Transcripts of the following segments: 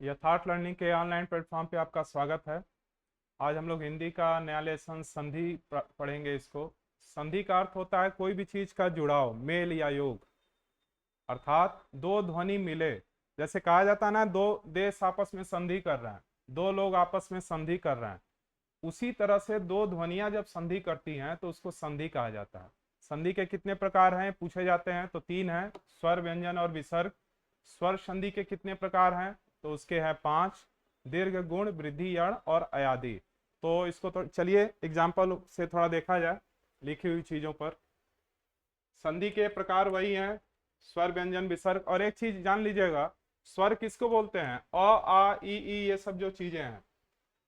यथार्थ लर्निंग के online platform पे आपका स्वागत है। आज हम लोग हिंदी का नया लेसन संधि पढ़ेंगे। इसको संधि का अर्थ होता है कोई भी चीज का जुड़ाव, मेल या योग। अर्थात दो ध्वनि मिले, जैसे कहा जाता है ना, दो देश आपस में संधि कर रहे हैं, दो लोग आपस में संधि कर रहे हैं। उसी तरह से दो ध्वनियां जब संधि करती हैं तो उसको संधि कहा जाता है। संधि के कितने प्रकार हैं पूछे जाते हैं तो तीन हैं, स्वर, व्यंजन और विसर्ग। स्वर संधि के कितने प्रकार हैं तो उसके हैं पांच, दीर्घ, गुण, वृद्धि, यण और अयादि। तो इसको तो चलिए एग्जाम्पल से थोड़ा देखा जाए लिखी हुई चीजों पर। संधि के प्रकार वही हैं, स्वर, व्यंजन, विसर्ग। और एक चीज जान लीजिएगा, स्वर किसको बोलते हैं? अ, आ, ई, ये सब जो चीजें हैं।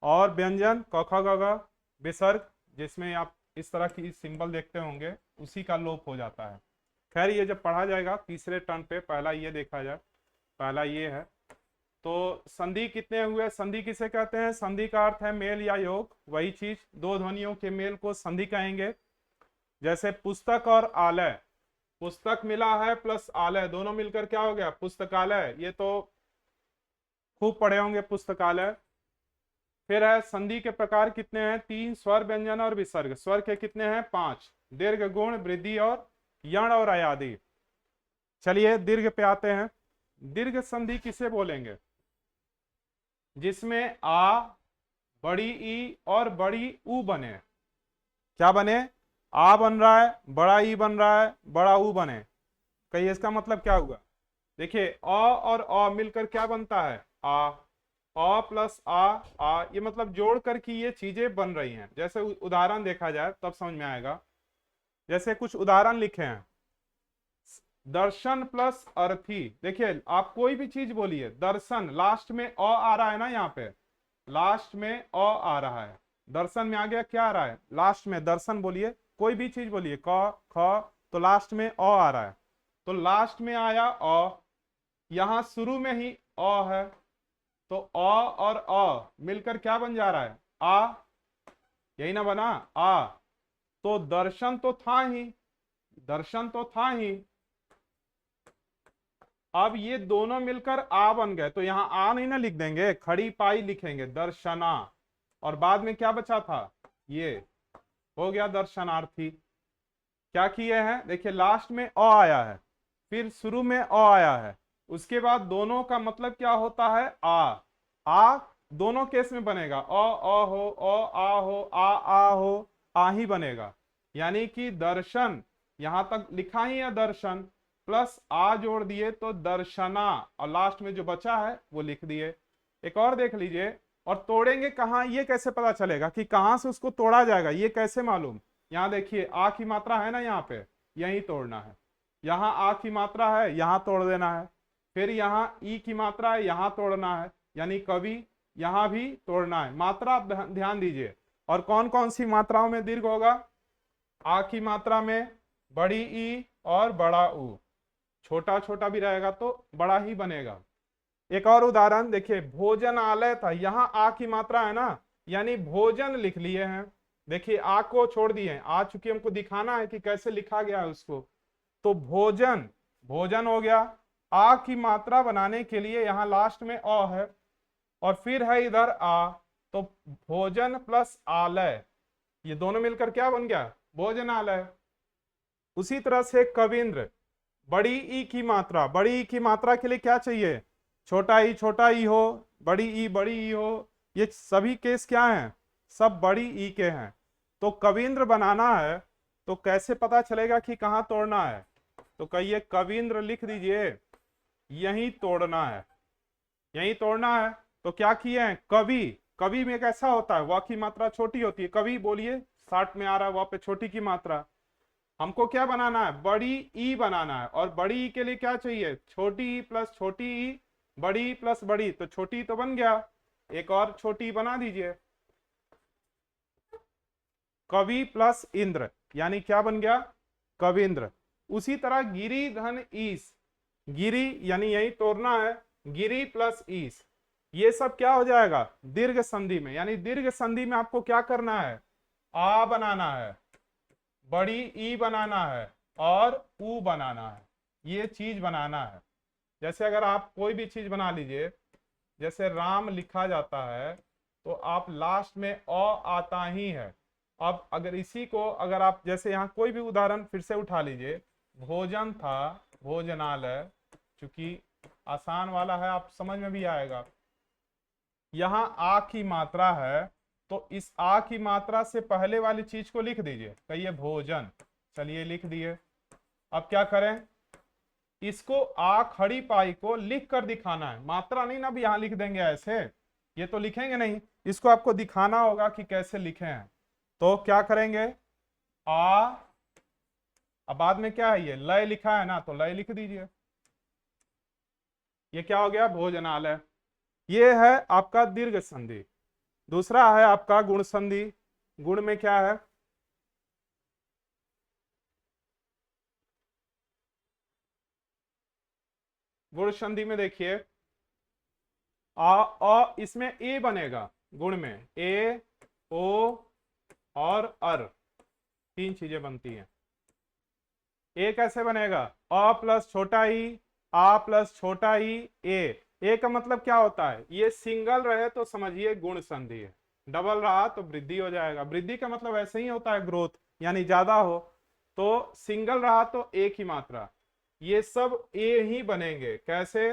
और व्यंजन क ख ग घ। विसर्ग जिसमें आप इस तरह की सिंबल देखते होंगे, उसी का लोप हो जाता है। खैर ये जब पढ़ा जाएगा तीसरे टर्न पे, पहला ये देखा जाए। पहला ये है। तो संधि कितने हुए? संधि किसे कहते हैं? संधि का अर्थ है मेल या योग, वही चीज, दो ध्वनियों के मेल को संधि कहेंगे। जैसे पुस्तक और आलय, पुस्तक मिला है प्लस आलय, दोनों मिलकर क्या हो गया? पुस्तकालय। ये तो खूब पढ़े होंगे, पुस्तकालय। फिर है संधि के प्रकार कितने हैं? तीन, स्वर, व्यंजन और विसर्ग। स्वर के कितने हैं? पांच, दीर्घ, गुण, वृद्धि और यण और अयादि। चलिए दीर्घ पे आते हैं। दीर्घ संधि किसे बोलेंगे? जिसमें आ, बड़ी ई और बड़ी ऊ बने। क्या बने? आ बन रहा है, बड़ा ई बन रहा है, बड़ा ऊ बने। कहिए इसका मतलब क्या हुआ? देखिए अ और अ मिलकर क्या बनता है? आ। अ प्लस आ, ये मतलब जोड़ कर की ये चीजें बन रही हैं। जैसे उदाहरण देखा जाए तब समझ में आएगा। जैसे कुछ उदाहरण लिखे हैं। दर्शन प्लस अर्थी। देखिए आप कोई भी चीज बोलिए, दर्शन लास्ट में अ आ रहा है ना, यहाँ पे लास्ट में अ आ रहा है। दर्शन में आ गया, क्या आ रहा है लास्ट में? दर्शन बोलिए, कोई भी चीज बोलिए, क ख, तो लास्ट में अ आ रहा है। तो लास्ट में आया अ, यहां शुरू में ही अ है, तो अ और अ मिलकर क्या बन जा रहा है? आ। यही ना बना? आ। तो दर्शन तो था ही, दर्शन तो था ही। अब ये दोनों मिलकर आ बन गए, तो यहां आ नहीं ना लिख देंगे, खड़ी पाई लिखेंगे, दर्शना। और बाद में क्या बचा था? ये हो गया दर्शनार्थी। क्या किए हैं? देखिए लास्ट में अ आया है, फिर शुरू में अ आया है, उसके बाद दोनों का मतलब क्या होता है? आ दोनों केस में बनेगा, अ हो, आ हो, आ हो, आ ही बनेगा। यानी कि दर्शन, यहां तक लिखा ही है दर्शन, प्लस आ जोड़ दिए तो दर्शना, और लास्ट में जो बचा है वो लिख दिए। एक और देख लीजिए। और तोड़ेंगे कहाँ, ये कैसे पता चलेगा कि कहां से उसको तोड़ा जाएगा? ये कैसे मालूम? यहाँ देखिए आ की मात्रा है ना, यहाँ पे यही तोड़ना है। यहाँ आ की मात्रा है, यहाँ तोड़ देना है। फिर यहाँ ई की मात्रा है, यहाँ तोड़ना है। यानी कवि, यहाँ भी तोड़ना है। मात्रा आप ध्यान दीजिए। और कौन कौन सी मात्राओं में दीर्घ होगा? आ की मात्रा में बड़ी ई और बड़ा ऊ। छोटा छोटा भी रहेगा तो बड़ा ही बनेगा। एक और उदाहरण देखिए, भोजनालय था, यहां आ की मात्रा है ना, यानी भोजन लिख लिए हैं। देखिए आ को छोड़ दिए, आ चूंकि हमको दिखाना है कि कैसे लिखा गया है उसको, तो भोजन, भोजन हो गया। आ की मात्रा बनाने के लिए यहां लास्ट में अ है, और फिर है इधर आ, तो भोजन प्लस आलय, ये दोनों मिलकर क्या बन गया? भोजनालय। उसी तरह से कविंद्र, बड़ी ई की मात्रा, बड़ी ई की मात्रा के लिए क्या चाहिए? छोटा ई हो, बड़ी ई हो। ये सभी केस क्या हैं? सब बड़ी ई के हैं। तो कविंद्र बनाना है तो कैसे पता चलेगा कि कहाँ तोड़ना है? तो कहिए कविंद्र लिख दीजिए, यही तोड़ना है, यही तोड़ना है। तो क्या किए हैं? कवि, कवि में कैसा होता है? व की मात्रा छोटी होती है। कवि बोलिए, 60 में आ रहा है व पे छोटी की मात्रा। हमको क्या बनाना है? बड़ी ई बनाना है। और बड़ी ई के लिए क्या चाहिए? छोटी ई प्लस छोटी ई, बड़ी ई प्लस बड़ी, तो छोटी ई तो बन गया, एक और छोटी ई बना दीजिए। कवि प्लस इंद्र, यानी क्या बन गया? कविंद्र। उसी तरह गिरी धन ईस, गिरी यानी यही तोड़ना है, गिरी प्लस ईस, ये सब क्या हो जाएगा? दीर्घ संधि में। यानी दीर्घ संधि में आपको क्या करना है? आ बनाना है, बड़ी ई बनाना है और ऊ बनाना है, ये चीज बनाना है। जैसे अगर आप कोई भी चीज बना लीजिए, जैसे राम लिखा जाता है तो आप लास्ट में अ आता ही है। अब अगर इसी को अगर आप जैसे यहाँ कोई भी उदाहरण फिर से उठा लीजिए, भोजन था, भोजनालय, चूंकि आसान वाला है आप समझ में भी आएगा। यहाँ आ की मात्रा है तो इस आ की मात्रा से पहले वाली चीज को लिख दीजिए, कहिए भोजन। चलिए लिख दिए। अब क्या करें, इसको आ खड़ी पाई को लिख कर दिखाना है, मात्रा नहीं ना अब यहां लिख देंगे ऐसे, ये तो लिखेंगे नहीं, इसको आपको दिखाना होगा कि कैसे लिखे हैं। तो क्या करेंगे, आ, अब बाद में क्या है, ये लय लिखा है ना तो लय लिख दीजिए। ये क्या हो गया, भोजनालय। ये है आपका दीर्घ संधि। दूसरा है आपका गुण संधि। गुण में क्या है, गुण संधि में देखिए आ इसमें ए बनेगा, गुण में ए, ओ और अर, तीन चीजें बनती हैं। ए कैसे बनेगा, अ प्लस छोटा ई, आ प्लस छोटा ई, ए का मतलब क्या होता है, ये सिंगल रहे तो समझिए गुण संधि है, डबल रहा तो वृद्धि हो जाएगा। वृद्धि का मतलब ऐसे ही होता है, ग्रोथ, यानी ज्यादा हो। तो सिंगल रहा तो एक ही मात्रा, ये सब ए ही बनेंगे। कैसे,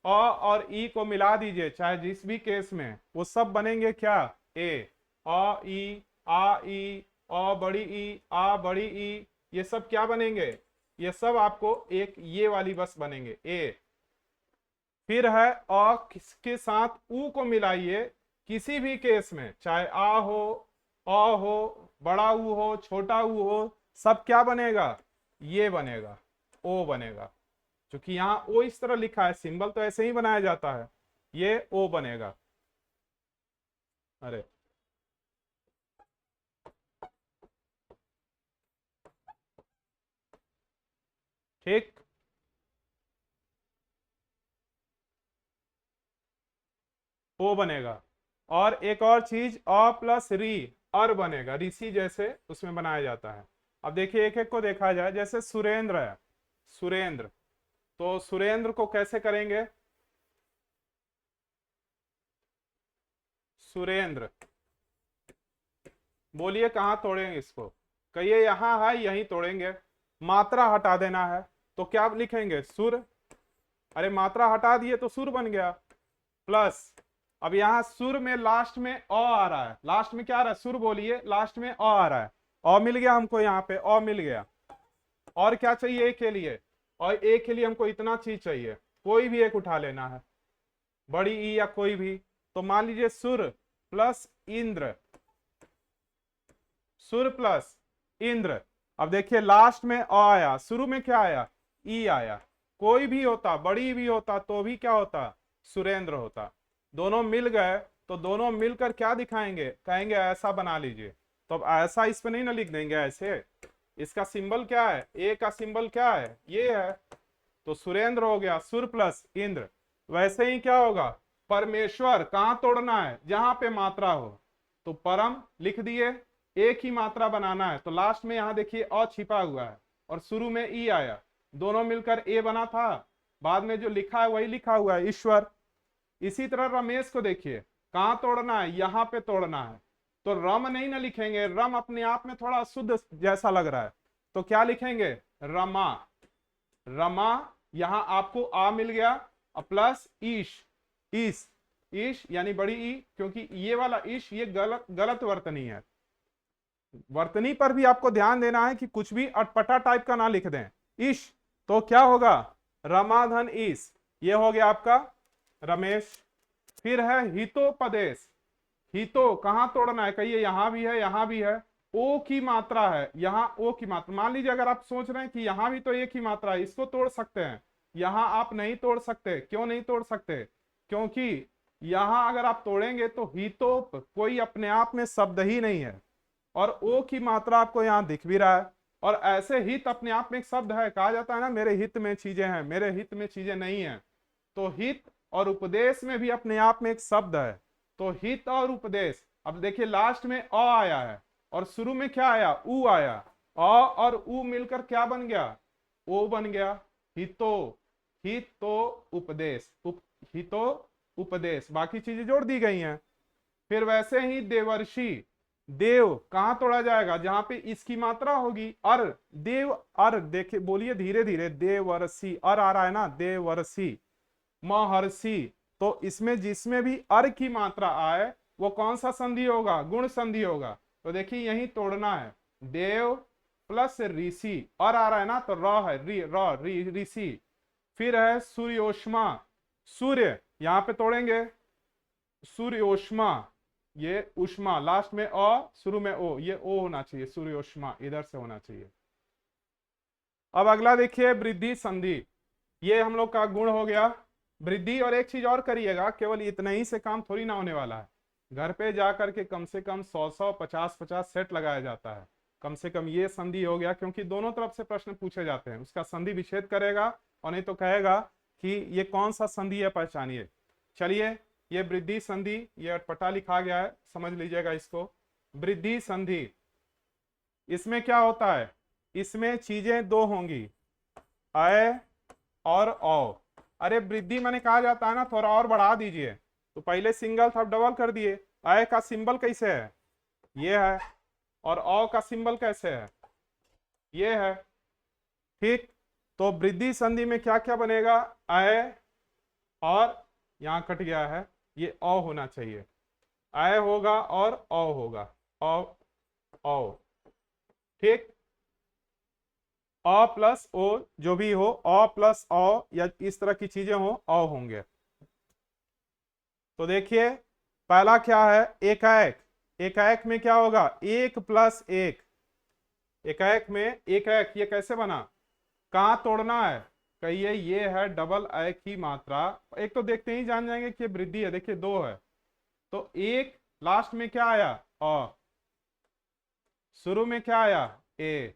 अ और ई को मिला दीजिए चाहे जिस भी केस में, वो सब बनेंगे क्या, ए। अ ई, आ ई, अ बड़ी ई, आ बड़ी ई, ये सब क्या बनेंगे, ये सब आपको एक ये वाली बस बनेंगे, ए। फिर है अ के साथ ऊ को मिलाइए, किसी भी केस में चाहे आ हो, अ हो, बड़ा ऊ हो, छोटा ऊ हो, सब क्या बनेगा, ये बनेगा, ओ बनेगा। क्योंकि यहाँ ओ इस तरह लिखा है, सिंबल तो ऐसे ही बनाया जाता है, ये ओ बनेगा। अरे ठीक, ओ बनेगा। और एक और चीज, अ प्लस री, अर बनेगा, ऋषि जैसे उसमें बनाया जाता है। अब देखिए एक एक को देखा जाए, जैसे सुरेंद्र है, सुरेंद्र, तो सुरेंद्र को कैसे करेंगे, सुरेंद्र, बोलिए कहाँ तोड़ेंगे इसको, कहिए यहां है यहीं तोड़ेंगे। मात्रा हटा देना है तो क्या लिखेंगे, सुर, अरे मात्रा हटा दिए तो सुर बन गया। प्लस अब यहां सुर में लास्ट में अ आ रहा है, लास्ट में क्या आ रहा है, सुर बोलिए, लास्ट में अ आ रहा है, अ मिल गया हमको, यहाँ पे अ मिल गया। और क्या चाहिए ए के लिए, और ए के लिए हमको इतना चीज चाहिए, कोई भी एक उठा लेना है, बड़ी ई या कोई भी। तो मान लीजिए सुर प्लस इंद्र, सुर प्लस इंद्र। अब देखिए लास्ट में अ आया, शुरू में क्या आया, ई आया, कोई भी होता, बड़ी भी होता तो भी क्या होता, सुरेंद्र होता। दोनों मिल गए तो दोनों मिलकर क्या दिखाएंगे, कहेंगे ऐसा बना लीजिए। तो अब ऐसा इस पे नहीं ना लिख देंगे ऐसे, इसका सिंबल क्या है, ए का सिंबल क्या है, ये है, तो सुरेंद्र हो गया, सुर प्लस इंद्र। वैसे ही क्या होगा, परमेश्वर, कहां तोड़ना है, जहां पे मात्रा हो, तो परम लिख दिए, एक ही मात्रा बनाना है, तो लास्ट में यहां देखिए अ छिपा हुआ है और शुरू में ई आया, दोनों मिलकर ए बना था, बाद में जो लिखा है वही लिखा हुआ है, ईश्वर। इसी तरह रमेश को देखिए, कहां तोड़ना है, यहां पे तोड़ना है, तो रम नहीं ना लिखेंगे, रम अपने आप में थोड़ा शुद्ध जैसा लग रहा है, तो क्या लिखेंगे, रमा, रमा। यहां आपको आ मिल गया, प्लस ईश, ईश, ईश यानी बड़ी ई, क्योंकि ये वाला ईश ये गलत गलत वर्तनी है, वर्तनी पर भी आपको ध्यान देना है कि कुछ भी अटपटा टाइप का ना लिख दें। ईश, तो क्या होगा, रमाधन ईश, ये हो गया आपका रमेश। फिर है हितोपदेश, हितो कहां तोड़ना है, कहिए यहां भी है यहां भी है, ओ की मात्रा है, यहां ओ की मात्रा, मान लीजिए अगर आप सोच रहे हैं कि यहां भी तो एक ही मात्रा है, इसको तोड़ सकते हैं, यहां आप नहीं तोड़ सकते, क्यों नहीं तोड़ सकते, क्योंकि यहां अगर आप तोड़ेंगे तो हितो कोई अपने आप में शब्द ही नहीं है, और ओ की मात्रा आपको यहां दिख भी रहा है, और ऐसे हित अपने आप में एक शब्द है, कहा जाता है ना मेरे हित में चीजें हैं, मेरे हित में चीजें नहीं है, तो हित और उपदेश में भी अपने आप में एक शब्द है, तो हित और उपदेश। अब देखिए लास्ट में अ आया है और शुरू में क्या आया, ऊ आया, अ और ऊ मिलकर क्या बन गया, ओ बन गया, हितो, हितो उपदेश, हितो उपदेश, बाकी चीजें जोड़ दी गई हैं। फिर वैसे ही देवर्षि, देव कहां तोड़ा जाएगा, जहां पे इसकी मात्रा होगी अर, देव अर, देखिए बोलिए धीरे धीरे, देवर्षि, अर आ रहा है ना, देवर्षि, महर्षि। तो इसमें जिसमें भी अर की मात्रा आए वो कौन सा संधि होगा, गुण संधि होगा। तो देखिए यही तोड़ना है, देव प्लस ऋषि, अर आ रहा है ना, तो र है, ऋषि। फिर है सूर्योष्मा, सूर्य, यहां पे तोड़ेंगे सूर्योष्मा, ये उष्मा, लास्ट में अ शुरू में ओ, ये ओ होना चाहिए, सूर्योष्मा इधर से होना चाहिए। अब अगला देखिए वृद्धि संधि, ये हम लोग का गुण हो गया वृद्धि। और एक चीज और करिएगा, केवल इतना ही से काम थोड़ी ना होने वाला है, घर पे जाकर के कम से कम 100 50 सेट लगाया जाता है। कम से कम ये संधि हो गया, क्योंकि दोनों तरफ से प्रश्न पूछे जाते हैं, उसका संधि विच्छेद करेगा और नहीं तो कहेगा कि ये कौन सा संधि है, पहचानिए। चलिए ये वृद्धि संधि, ये अटपटा लिखा गया है, समझ लीजिएगा इसको। वृद्धि संधि, इसमें क्या होता है, इसमें चीजें दो होंगी, अय और औ। अरे वृद्धि मैंने कहा जाता है ना, थोड़ा और बढ़ा दीजिए, तो पहले सिंगल था, डबल कर दिए। अय का सिंबल कैसे है, ये है, और औ का सिंबल कैसे है, ये है। ठीक, तो वृद्धि संधि में क्या क्या बनेगा, अय, और यहां कट गया है, ये औ होना चाहिए, अय होगा और औ होगा, औ औ। ठीक, अ प्लस ओ जो भी हो, अ प्लस औ या इस तरह की चीजें हो, औ होंगे। तो देखिए पहला क्या है, एकाएक, एकाएक में क्या होगा, एक प्लस एक, एकाएक में एकाएक, ये कैसे बना, कहां तोड़ना है, कहिए ये है डबल अय की मात्रा। एक तो देखते ही जान जाएंगे कि वृद्धि है, देखिए दो है, तो एक लास्ट में क्या आया, अ, शुरू में क्या आया, ए,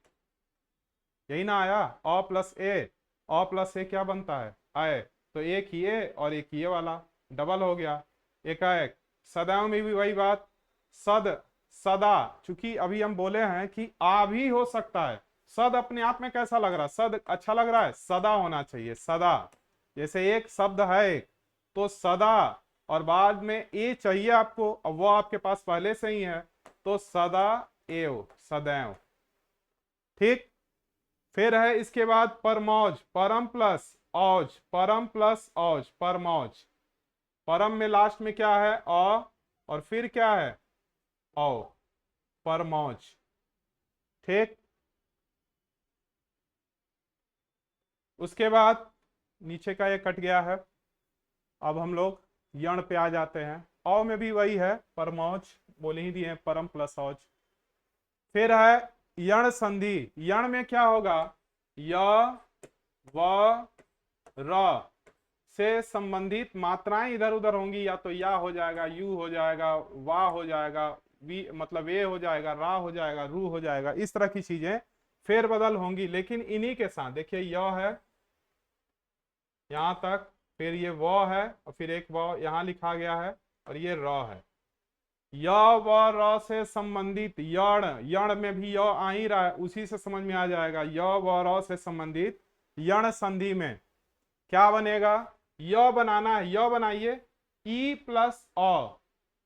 यही ना आया, अ प्लस ए, अ प्लस ए क्या बनता है, आए, तो एक ये और एक ये वाला डबल हो गया, एकाएक। सदैव में भी वही बात, सद, सदा, चूंकि अभी हम बोले हैं कि आ भी हो सकता है, सद अपने आप में कैसा लग रहा है, सद अच्छा लग रहा है, सदा होना चाहिए, सदा। जैसे एक शब्द है एक, तो सदा, और बाद में ए चाहिए आपको, अब वो आपके पास पहले से ही है, तो सदा एव, सदैव। ठीक, फिर है इसके बाद परमौज, परम प्लस औज, परम प्लस औज, परमौज। परम में लास्ट में क्या है, औ, और फिर क्या है, औ, परमौज। ठीक, उसके बाद नीचे का ये कट गया है, अब हम लोग यण पे आ जाते हैं। औ में भी वही है, परमौज बोले ही दिए, परम प्लस औज। फिर है यण संधि, यण में क्या होगा, य व र से संबंधित मात्राएं इधर उधर होंगी, या तो या हो जाएगा, यू हो जाएगा, वा हो जाएगा, वी मतलब ए हो जाएगा, रा हो जाएगा, रू हो जाएगा, इस तरह की चीजें फेरबदल होंगी। लेकिन इन्हीं के साथ देखिए य है यहां तक, फिर ये व है, और फिर एक व यहां लिखा गया है, और ये र है। य व र से संबंधित यण, यण में भी य आ ही रहा है, उसी से समझ में आ जाएगा, य व र से संबंधित यण संधि में क्या बनेगा, य बनाना है, य बनाइए, ई प्लस अ,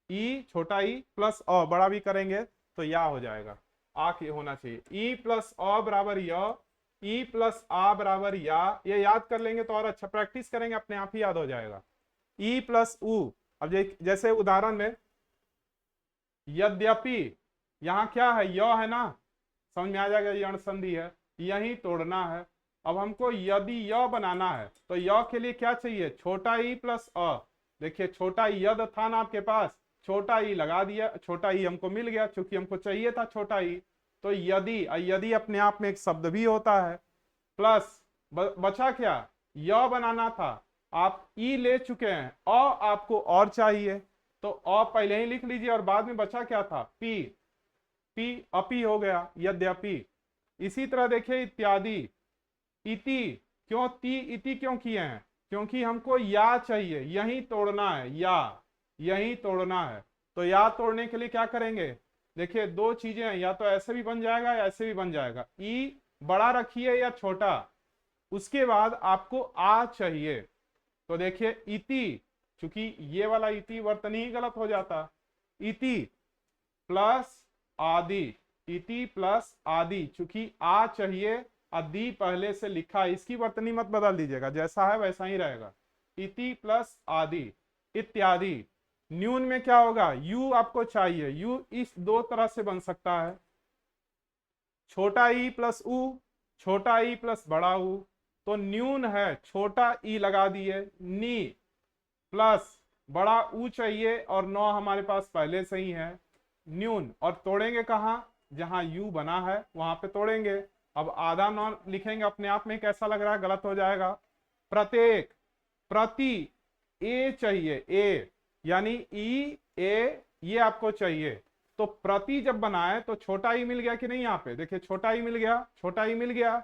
ई छोटा ई प्लस अ, बड़ा भी करेंगे तो या हो जाएगा, आ की होना चाहिए, ई प्लस अ बराबर य, ई प्लस आ बराबर या, ये याद कर लेंगे तो और अच्छा, प्रैक्टिस करेंगे अपने आप ही याद हो जाएगा। ई प्लस उ, अब जैसे उदाहरण में यद्यपि, यहां क्या है, य है ना, समझ में आ जाएगा, यण संधि है, यही तोड़ना है। अब हमको यदि य बनाना है, तो य के लिए क्या चाहिए, छोटा ई प्लस अ, देखिए छोटा यद था ना आपके पास, छोटा ई लगा दिया, छोटा ई हमको मिल गया, चूंकि हमको चाहिए था छोटा ई, तो यदि, यदि अपने आप में एक शब्द भी होता है, प्लस बचा क्या, य बनाना था, आप ई ले चुके हैं, अ आपको और चाहिए, तो अ पहले ही लिख लीजिए, और बाद में बचा क्या था, पी, पी अपी हो गया, यद्यपि। इसी तरह देखिए इत्यादि, इति, क्यों ती इति क्यों किए हैं, क्योंकि हमको या चाहिए, यही तोड़ना है, या यही तोड़ना है। तो या तोड़ने के लिए क्या करेंगे, देखिए दो चीजें हैं, या तो ऐसे भी बन जाएगा या ऐसे भी बन जाएगा, ई बड़ा रखिए या छोटा, उसके बाद आपको आ चाहिए, तो देखिए इति क्योंकि ये वाला इति वर्तनी ही गलत हो जाता। इति प्लस आदि, इति प्लस आदि, चूंकि आ चाहिए, आदि पहले से लिखा है, इसकी वर्तनी मत बदल दीजिएगा, जैसा है वैसा ही रहेगा। इति प्लस आदि इत्यादि। न्यून में क्या होगा, यू आपको चाहिए, यू इस दो तरह से बन सकता है, छोटा ई प्लस ऊ, छोटा ई प्लस बड़ा ऊ। तो न्यून है, छोटा ई लगा दिए, नी प्लस बड़ा ऊ चाहिए, और 9 हमारे पास पहले से ही है, न्यून। और तोड़ेंगे कहाँ, जहां यू बना है वहां पे तोड़ेंगे। अब आधा 9 लिखेंगे, अपने आप में कैसा लग रहा है, गलत हो जाएगा। प्रत्येक, प्रति ए चाहिए, ए यानी ई ए, ये आपको चाहिए। तो प्रति जब बनाए तो छोटा ई मिल गया कि नहीं, यहाँ पे देखिए छोटा ई मिल गया, छोटा ई मिल गया।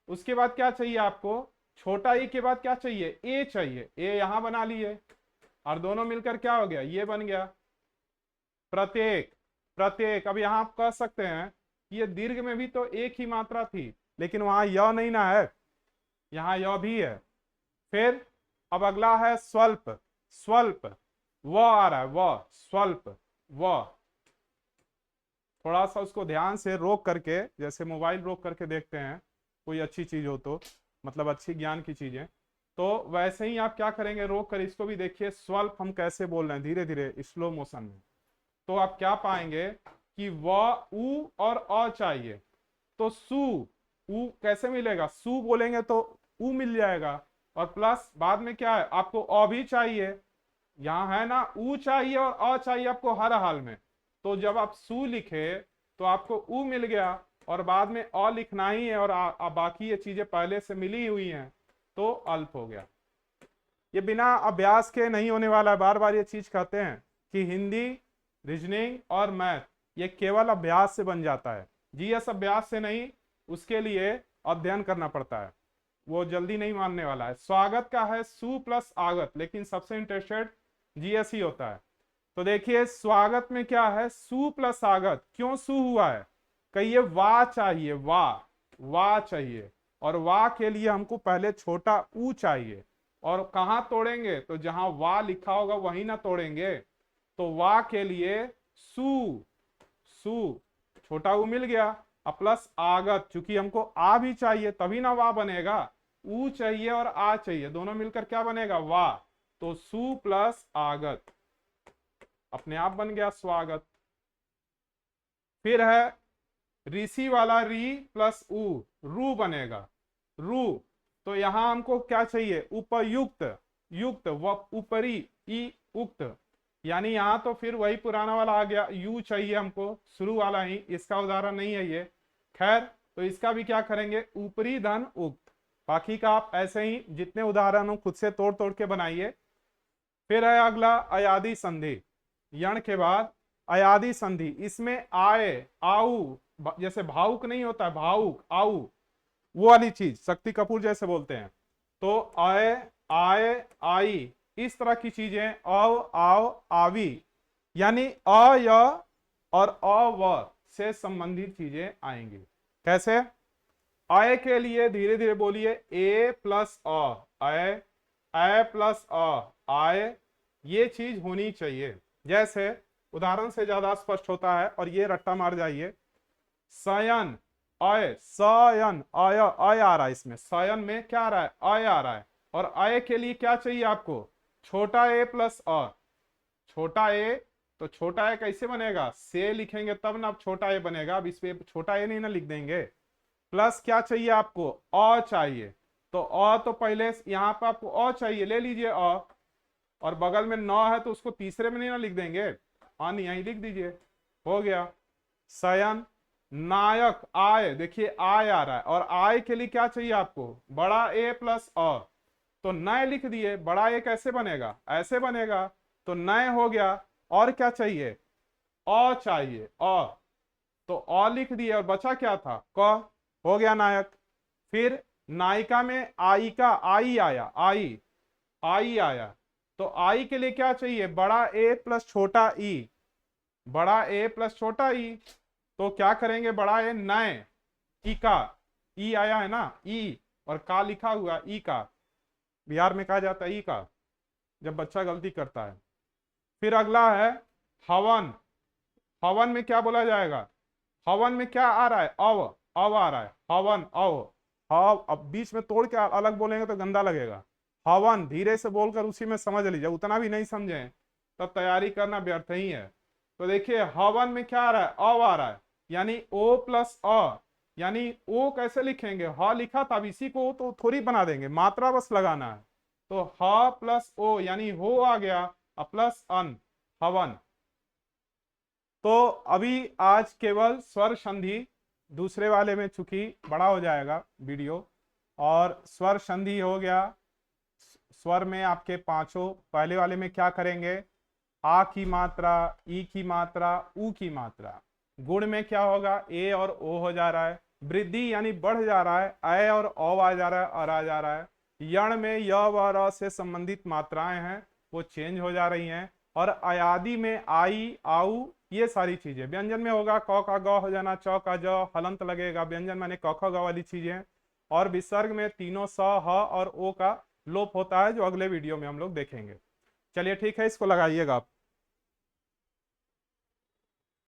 उसके बाद क्या चाहिए आपको, छोटा ई के बाद क्या चाहिए, ए चाहिए, ए यहां बना लिए, और दोनों मिलकर क्या हो गया, ये बन गया प्रत्येक। प्रत्येक, अब यहां आप कह सकते हैं कि ये दीर्घ में भी तो एक ही मात्रा थी, लेकिन वहां य नहीं ना है, यहां य भी है। फिर अब अगला है स्वल्प, स्वल्प व आ रहा है, व स्वल्प व, थोड़ा सा उसको ध्यान से रोक करके, जैसे मोबाइल रोक करके देखते हैं कोई अच्छी चीज हो तो, मतलब अच्छी ज्ञान की चीजें, तो वैसे ही आप क्या करेंगे, रोक कर इसको भी देखिए, स्वल्प हम कैसे बोल रहे हैं, धीरे धीरे स्लो मोशन में। तो आप क्या पाएंगे कि व उ और अ चाहिए, तो सु, उ कैसे मिलेगा, सु बोलेंगे तो उ मिल जाएगा, और प्लस बाद में क्या है, आपको अ भी चाहिए, यहां है ना, उ चाहिए और अ चाहिए आपको हर हाल में। तो जब आप सु लिखे तो आपको उ मिल गया, और बाद में अ लिखना ही है, और बाकी ये चीजें पहले से मिली हुई हैं, तो अल्प हो गया। ये बिना अभ्यास के नहीं होने वाला है। बार बार ये चीज कहते हैं कि हिंदी, रीजनिंग और मैथ ये केवल अभ्यास से बन जाता है, जीएस अभ्यास से नहीं, उसके लिए अध्ययन करना पड़ता है, वो जल्दी नहीं मानने वाला है। स्वागत का है सु प्लस आगत, लेकिन सबसे इंटरेस्टेड जीएस ही होता है। तो देखिए स्वागत में क्या है, सु प्लस आगत, क्यों सु हुआ है, कहिए वा चाहिए, वा चाहिए, और वा के लिए हमको पहले छोटा ऊ चाहिए, और कहां तोड़ेंगे, तो जहां वा लिखा होगा वहीं ना तोड़ेंगे। तो वा के लिए सु, सु छोटा ऊ मिल गया, अब प्लस आगत, चूंकि हमको आ भी चाहिए तभी ना वा बनेगा, ऊ चाहिए और आ चाहिए, दोनों मिलकर क्या बनेगा, वा। तो सु प्लस आगत, अपने आप बन गया स्वागत। फिर है ऋषि वाला, री प्लस उ, रू बनेगा, रू। तो यहां हमको क्या चाहिए, उपयुक्त, युक्त व ऊपरी ई उक्त, यानी यहां तो फिर वही पुराना वाला आ गया, यू चाहिए हमको, शुरू वाला ही, इसका उदाहरण नहीं है ये, खैर। तो इसका भी क्या करेंगे, ऊपरी धन उक्त। बाकी का आप ऐसे ही जितने उदाहरण हो खुद से तोड़ तोड़ के बनाइए। फिर है अगला अयादी संधि, यण के बाद अयादी संधि, इसमें आए, आऊ, जैसे भावुक नहीं होता, भावुक, आऊ, वो वाली चीज, शक्ति कपूर जैसे बोलते हैं। तो आए, आए, आई, इस तरह की चीजें, अव, आओ, आवी, यानी अ, य और अ, व से संबंधित चीजें आएंगी। कैसे, आय के लिए धीरे धीरे बोलिए, ए प्लस अ, ए प्लस अ, आय, ये चीज होनी चाहिए। जैसे उदाहरण से ज्यादा स्पष्ट होता है, और ये रट्टा मार जाइए, सयन, अय, सयन, अय, अय आ रहा है इसमें, सयन में क्या आ रहा है, अय आ रहा है, और अय के लिए क्या चाहिए आपको, छोटा ए प्लस अ, छोटा ए, तो छोटा ए कैसे बनेगा, से लिखेंगे तब ना छोटा ए बनेगा, अब इस पे छोटा ए नहीं ना लिख देंगे। प्लस क्या चाहिए आपको, अ चाहिए, तो अ तो पहले यहाँ पे आपको अ चाहिए, ले लीजिए अ, और बगल में 9 है तो उसको तीसरे में नहीं ना लिख देंगे, अन यहीं लिख दीजिए, हो गया। शयन, नायक, आय, देखिए आय आ रहा है, और आय के लिए क्या चाहिए आपको, बड़ा ए प्लस अ, तो नय लिख दिए, बड़ा ए कैसे बनेगा, ऐसे बनेगा, तो नय हो गया। और क्या चाहिए, अ चाहिए, अ, तो अ लिख दिए, और बचा क्या था, क, हो गया नायक। फिर नायिका में आयिका, आई आया, आई, आई आया, तो आई के लिए क्या चाहिए, बड़ा ए प्लस छोटा ई, बड़ा ए प्लस छोटा ई, तो क्या करेंगे, बड़ा ए नय, ई का, ई आया है ना, ई, और का लिखा हुआ, ई का, बिहार में कहा जाता है ई का, जब बच्चा गलती करता है। फिर अगला है हवन। हवन में क्या बोला जाएगा? हवन में क्या आ रहा है? अव आ रहा है, हवन अव। हव, अब बीच में तोड़ के अलग बोलेंगे तो गंदा लगेगा। हवन धीरे से बोलकर उसी में समझ लीजिए, उतना भी नहीं समझे तब तैयारी करना व्यर्थ ही है। तो देखिए हवन में क्या आ रहा है? अव आ रहा है, यानी ओ प्लस अ, यानी ओ कैसे लिखेंगे? ह लिखा था, अब इसी को तो थोड़ी बना देंगे, मात्रा बस लगाना है। तो ह प्लस ओ यानी हो आ गया, प्लस अन, हवन। तो अभी आज केवल स्वर संधि, दूसरे वाले में चूंकि बड़ा हो जाएगा वीडियो, और स्वर संधि हो गया। स्वर में आपके पांचों, पहले वाले में क्या करेंगे? आ की मात्रा, ई की मात्रा, ऊ की मात्रा। गुण में क्या होगा? ए और ओ हो जा रहा है। वृद्धि यानी बढ़ जा रहा है, अय और औ आ जा रहा है, और आ जा रहा है। यण में य व र से संबंधित मात्राएं हैं, वो चेंज हो जा रही हैं। और अयादि में आई, आऊ, ये सारी चीजें। व्यंजन में होगा क का ग हो जाना, च का ज, हलंत लगेगा। व्यंजन माने क ख ग वाली चीजें। और विसर्ग में तीनों स, ह और ओ का लोप होता है, जो अगले वीडियो में हम लोग देखेंगे। चलिए ठीक है, इसको लगाइएगा आप।